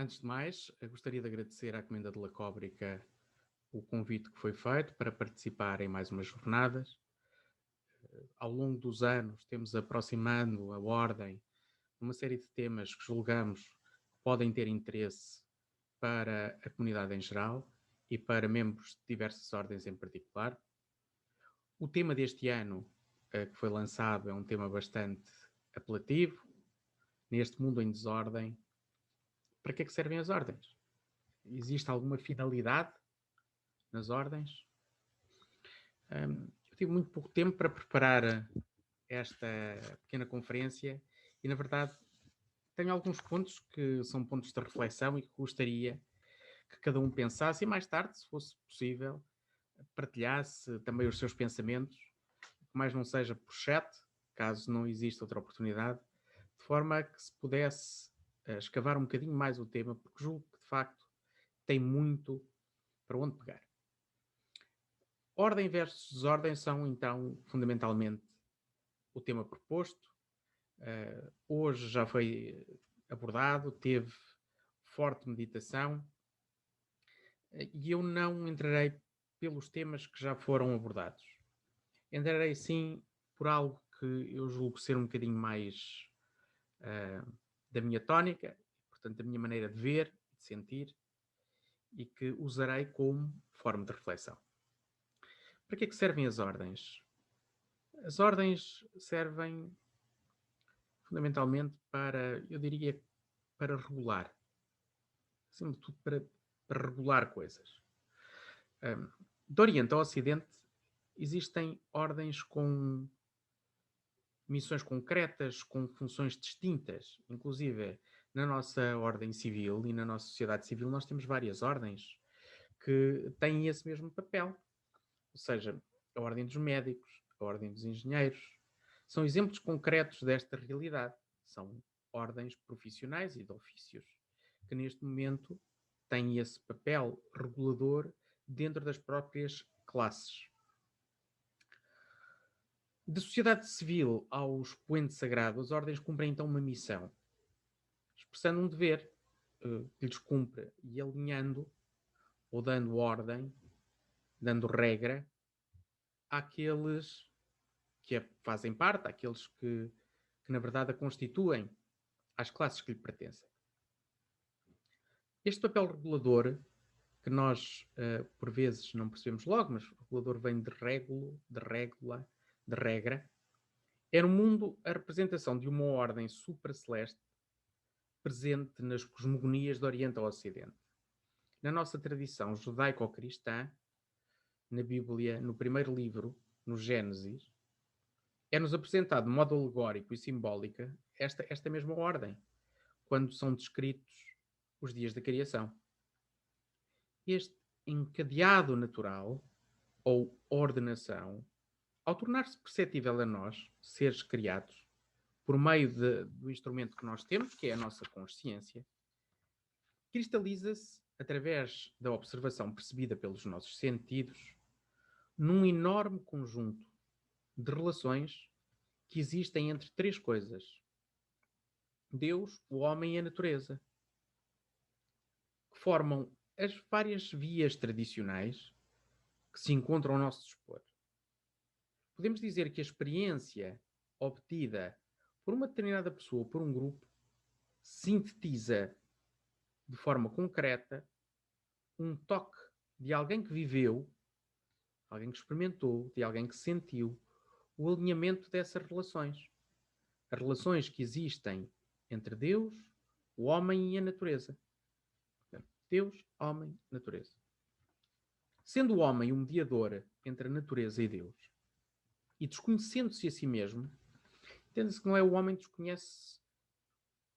Antes de mais, gostaria de agradecer à Comenda de La Cóbrica o convite que foi feito para participar em mais umas jornadas. Ao longo dos anos, temos aproximando a ordem de uma série de temas que julgamos que podem ter interesse para a comunidade em geral e para membros de diversas ordens em particular. O tema deste ano que foi lançado é um tema bastante apelativo. Neste mundo em desordem, para que é que servem as ordens? Existe alguma finalidade nas ordens? Eu tive muito pouco tempo para preparar esta pequena conferência e, na verdade, tenho alguns pontos que são pontos de reflexão e que gostaria que cada um pensasse e mais tarde, se fosse possível, partilhasse também os seus pensamentos, que mais não seja por chat, caso não exista outra oportunidade, de forma a que se pudesse escavar um bocadinho mais o tema, porque julgo que, de facto, tem muito para onde pegar. Ordem versus desordem são, então, fundamentalmente o tema proposto. Hoje já foi abordado, teve forte meditação e eu não entrarei pelos temas que já foram abordados. Entrarei, sim, por algo que eu julgo ser um bocadinho mais da minha tónica, portanto, da minha maneira de ver, de sentir, e que usarei como forma de reflexão. Para que é que servem as ordens? As ordens servem fundamentalmente para, eu diria, para regular. Acima de tudo, para regular coisas. De Oriente ao Ocidente, existem ordens com missões concretas, com funções distintas. Inclusive, na nossa ordem civil e na nossa sociedade civil, nós temos várias ordens que têm esse mesmo papel. Ou seja, a ordem dos médicos, a ordem dos engenheiros, são exemplos concretos desta realidade. São ordens profissionais e de ofícios que neste momento têm esse papel regulador dentro das próprias classes. Da sociedade civil ao expoente sagrado, as ordens cumprem então uma missão, expressando um dever que lhes cumpre e alinhando ou dando ordem, dando regra àqueles que a fazem parte, àqueles que na verdade a constituem, às classes que lhe pertencem. Este papel regulador, que nós por vezes não percebemos logo, mas regulador vem de régulo, de régula, de regra, é no mundo a representação de uma ordem supraceleste presente nas cosmogonias de Oriente ao Ocidente. Na nossa tradição judaico-cristã, na Bíblia, no primeiro livro, no Gênesis, é-nos apresentado de modo alegórico e simbólica esta mesma ordem, quando são descritos os dias da criação. Este encadeado natural, ou ordenação, ao tornar-se perceptível a nós, seres criados, por meio do instrumento que nós temos, que é a nossa consciência, cristaliza-se, através da observação percebida pelos nossos sentidos, num enorme conjunto de relações que existem entre três coisas: Deus, o homem e a natureza, que formam as várias vias tradicionais que se encontram ao nosso dispor. Podemos dizer que a experiência obtida por uma determinada pessoa, por um grupo, sintetiza de forma concreta um toque de alguém que viveu, alguém que experimentou, de alguém que sentiu o alinhamento dessas relações. As relações que existem entre Deus, o homem e a natureza. Deus, homem, natureza. Sendo o homem um mediador entre a natureza e Deus, e desconhecendo-se a si mesmo, entende-se que não é o homem que desconhece.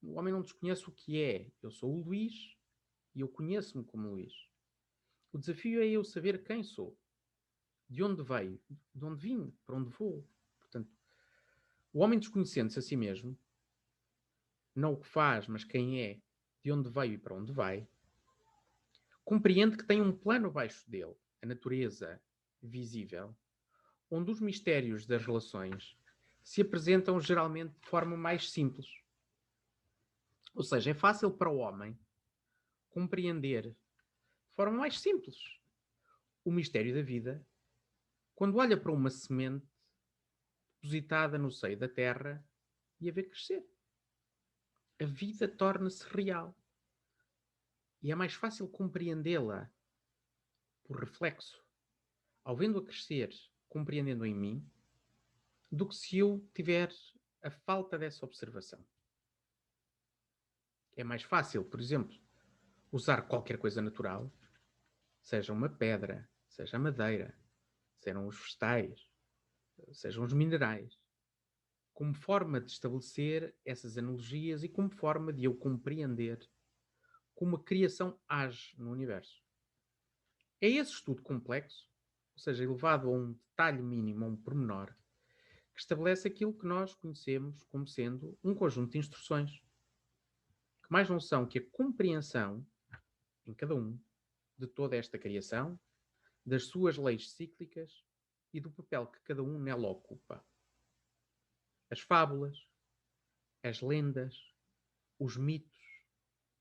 O homem não desconhece o que é. Eu sou o Luís e eu conheço-me como Luís. O desafio é eu saber quem sou, de onde veio, de onde vim, para onde vou. Portanto, o homem desconhecendo-se a si mesmo, não o que faz, mas quem é, de onde veio e para onde vai, compreende que tem um plano abaixo dele, a natureza visível, onde os mistérios das relações se apresentam geralmente de forma mais simples. Ou seja, é fácil para o homem compreender de forma mais simples o mistério da vida quando olha para uma semente depositada no seio da terra e a vê crescer. A vida torna-se real. E é mais fácil compreendê-la por reflexo, ao vendo-a crescer, compreendendo em mim, do que se eu tiver a falta dessa observação. É mais fácil, por exemplo, usar qualquer coisa natural, seja uma pedra, seja a madeira, sejam os vegetais, sejam os minerais, como forma de estabelecer essas analogias e como forma de eu compreender como a criação age no universo. É esse estudo complexo, ou seja, elevado a um detalhe mínimo, a um pormenor, que estabelece aquilo que nós conhecemos como sendo um conjunto de instruções, que mais não são que a compreensão, em cada um, de toda esta criação, das suas leis cíclicas e do papel que cada um nela ocupa. As fábulas, as lendas, os mitos,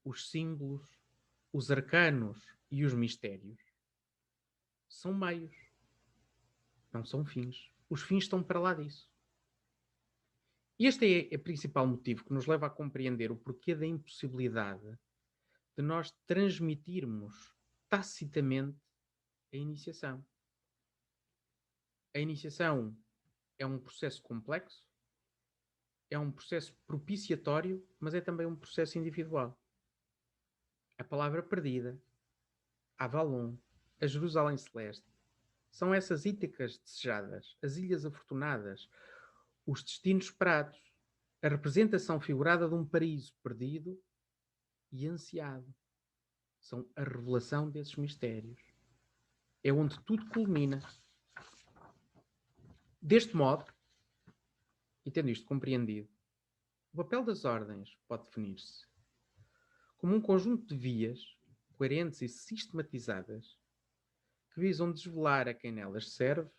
os símbolos, os arcanos e os mistérios são meios, não são fins. Os fins estão para lá disso. E este é o principal motivo que nos leva a compreender o porquê da impossibilidade de nós transmitirmos tacitamente a iniciação. A iniciação é um processo complexo, é um processo propiciatório, mas é também um processo individual. A palavra perdida, Avalon, a Jerusalém Celeste, são essas Ítacas desejadas, as ilhas afortunadas, os destinos esperados, a representação figurada de um paraíso perdido e ansiado. São a revelação desses mistérios. É onde tudo culmina. Deste modo, e tendo isto compreendido, o papel das ordens pode definir-se como um conjunto de vias coerentes e sistematizadas que visam desvelar a quem nelas serve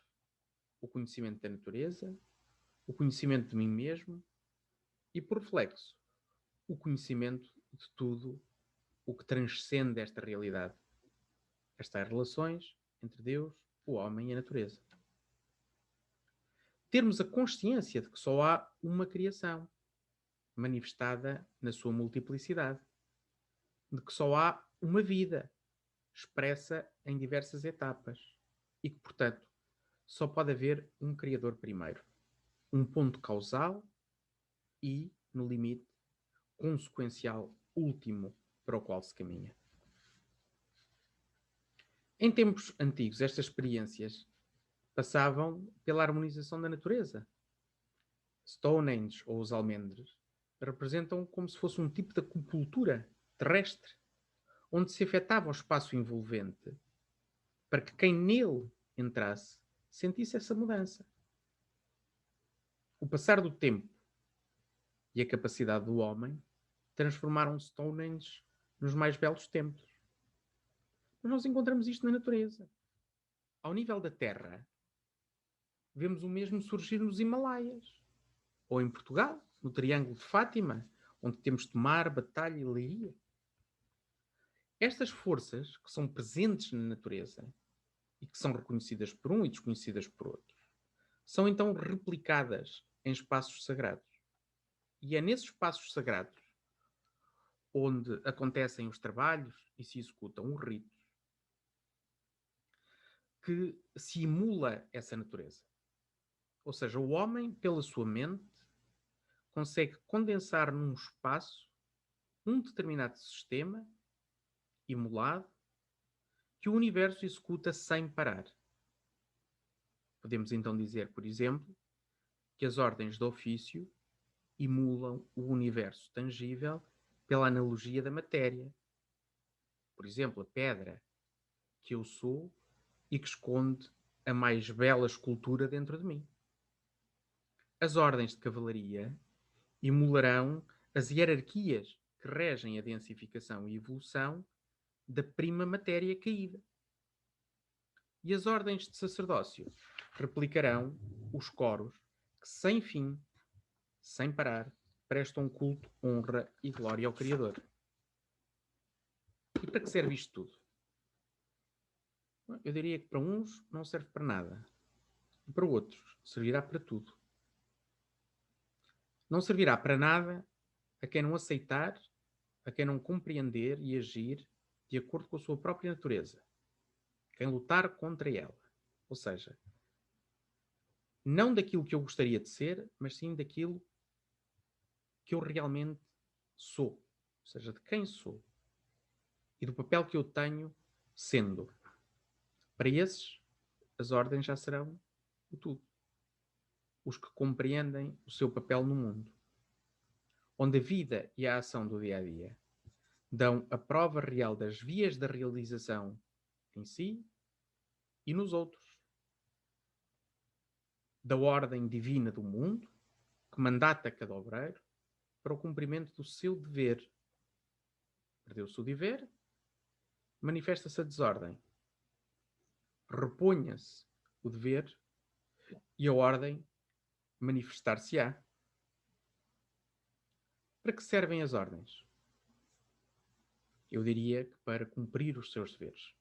o conhecimento da natureza, o conhecimento de mim mesmo e, por reflexo, o conhecimento de tudo o que transcende esta realidade. Estas relações entre Deus, o homem e a natureza. Termos a consciência de que só há uma criação, manifestada na sua multiplicidade. De que só há uma vida, expressa em diversas etapas. E que, portanto, só pode haver um Criador primeiro. Um ponto causal e, no limite, consequencial último para o qual se caminha. Em tempos antigos, estas experiências passavam pela harmonização da natureza. Stonehenge, ou os almendres, representam como se fosse um tipo de acupuntura terrestre, onde se afetava o espaço envolvente para que quem nele entrasse sentisse essa mudança. O passar do tempo e a capacidade do homem transformaram Stonehenge nos mais belos templos. Mas nós encontramos isto na natureza. Ao nível da Terra, vemos o mesmo surgir nos Himalaias. Ou em Portugal, no Triângulo de Fátima, onde temos Tomar, Batalha e Leiria. Estas forças, que são presentes na natureza e que são reconhecidas por um e desconhecidas por outro, são então replicadas em espaços sagrados. E é nesses espaços sagrados onde acontecem os trabalhos e se executam os ritos que se emula essa natureza. Ou seja, o homem, pela sua mente, consegue condensar num espaço um determinado sistema emulado que o universo executa sem parar. Podemos então dizer, por exemplo, que as ordens do ofício emulam o universo tangível pela analogia da matéria. Por exemplo, a pedra que eu sou e que esconde a mais bela escultura dentro de mim. As ordens de cavalaria emularão as hierarquias que regem a densificação e evolução da prima matéria caída. E as ordens de sacerdócio replicarão os coros que, sem fim, sem parar, prestam culto, honra e glória ao Criador. E para que serve isto tudo? Eu diria que para uns não serve para nada. E para outros servirá para tudo. Não servirá para nada a quem não aceitar, a quem não compreender e agir de acordo com a sua própria natureza. Quem lutar contra ela. Ou seja, não daquilo que eu gostaria de ser, mas sim daquilo que eu realmente sou. Ou seja, de quem sou. E do papel que eu tenho sendo. Para esses, as ordens já serão o tudo. Os que compreendem o seu papel no mundo. Onde a vida e a ação do dia a dia dão a prova real das vias da realização em si e nos outros. Da ordem divina do mundo, que mandata cada obreiro para o cumprimento do seu dever. Perdeu-se o dever, manifesta-se a desordem. Reponha-se o dever e a ordem manifestar-se-á. Para que servem as ordens? Eu diria que para cumprir os seus deveres.